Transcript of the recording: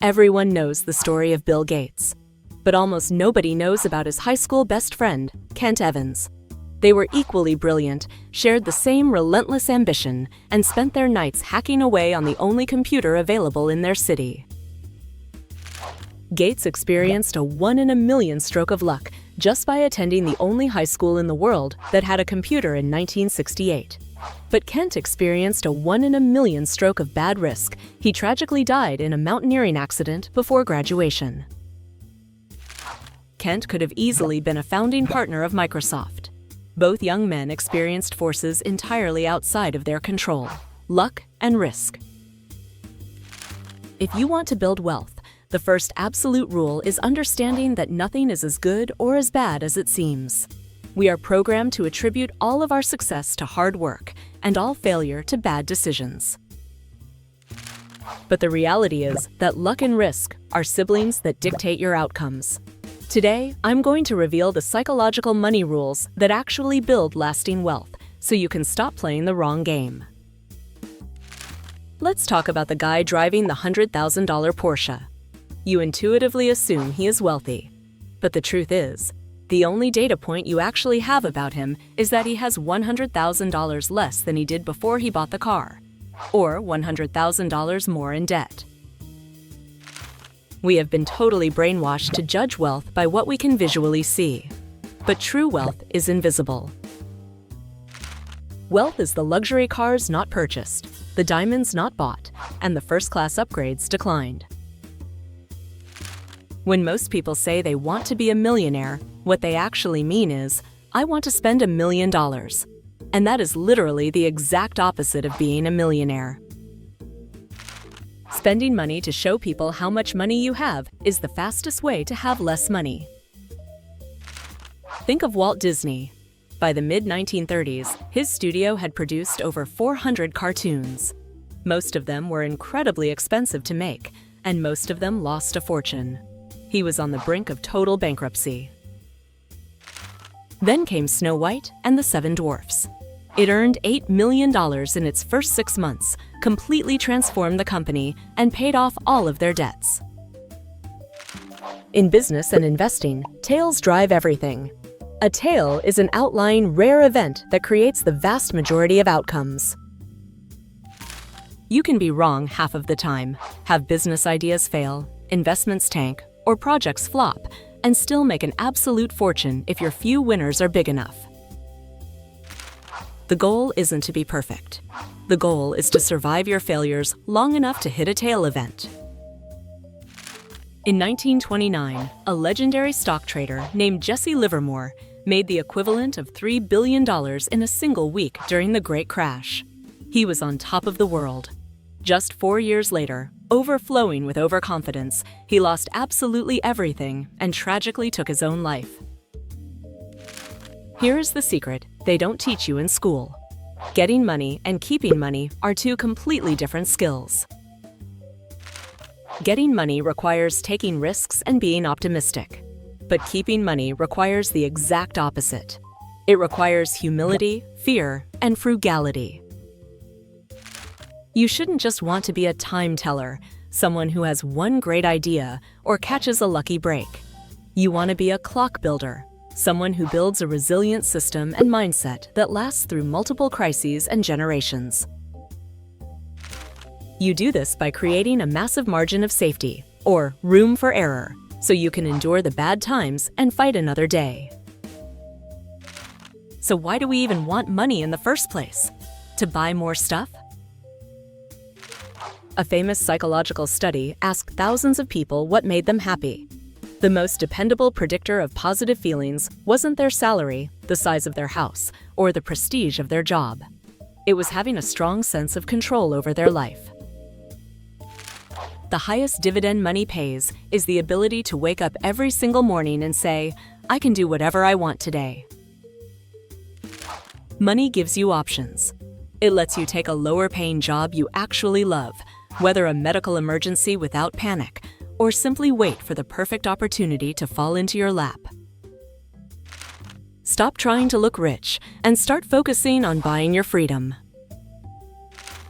Everyone knows the story of Bill Gates, but almost nobody knows about his high school best friend, Kent Evans. They were equally brilliant, shared the same relentless ambition, and spent their nights hacking away on the only computer available in their city. Gates experienced a 1 in a million stroke of luck just by attending the only high school in the world that had a computer in 1968. But Kent experienced a 1 in a million stroke of bad risk. He tragically died in a mountaineering accident before graduation. Kent could have easily been a founding partner of Microsoft. Both young men experienced forces entirely outside of their control: luck and risk. If you want to build wealth, the first absolute rule is understanding that nothing is as good or as bad as it seems. We are programmed to attribute all of our success to hard work and all failure to bad decisions. But the reality is that luck and risk are siblings that dictate your outcomes. Today, I'm going to reveal the psychological money rules that actually build lasting wealth, so you can stop playing the wrong game. Let's talk about the guy driving the $100,000 Porsche. You intuitively assume he is wealthy. But the truth is, the only data point you actually have about him is that he has $100,000 less than he did before he bought the car, or $100,000 more in debt. We have been totally brainwashed to judge wealth by what we can visually see. But true wealth is invisible. Wealth is the luxury cars not purchased, the diamonds not bought, and the first-class upgrades declined. When most people say they want to be a millionaire, what they actually mean is, I want to spend $1 million. And that is literally the exact opposite of being a millionaire. Spending money to show people how much money you have is the fastest way to have less money. Think of Walt Disney. By the mid-1930s, his studio had produced over 400 cartoons. Most of them were incredibly expensive to make, and most of them lost a fortune. He was on the brink of total bankruptcy. Then came Snow White and the Seven Dwarfs. It earned $8 million in its first 6 months, completely transformed the company, and paid off all of their debts. In business and investing, tails drive everything. A tail is an outlying, rare event that creates the vast majority of outcomes. You can be wrong half of the time, have business ideas fail, investments tank, or projects flop, and still make an absolute fortune if your few winners are big enough. The goal isn't to be perfect. The goal is to survive your failures long enough to hit a tail event. In 1929, a legendary stock trader named Jesse Livermore made the equivalent of $3 billion in a single week during the Great Crash. He was on top of the world. Just 4 years later, overflowing with overconfidence, he lost absolutely everything and tragically took his own life. Here is the secret they don't teach you in school. Getting money and keeping money are two completely different skills. Getting money requires taking risks and being optimistic. But keeping money requires the exact opposite. It requires humility, fear, and frugality. You shouldn't just want to be a time teller, someone who has one great idea or catches a lucky break. You want to be a clock builder, someone who builds a resilient system and mindset that lasts through multiple crises and generations. You do this by creating a massive margin of safety, or room for error, so you can endure the bad times and fight another day. So why do we even want money in the first place? To buy more stuff? A famous psychological study asked thousands of people what made them happy. The most dependable predictor of positive feelings wasn't their salary, the size of their house, or the prestige of their job. It was having a strong sense of control over their life. The highest dividend money pays is the ability to wake up every single morning and say, I can do whatever I want today. Money gives you options. It lets you take a lower-paying job you actually love, weather a medical emergency without panic, or simply wait for the perfect opportunity to fall into your lap. Stop trying to look rich and start focusing on buying your freedom.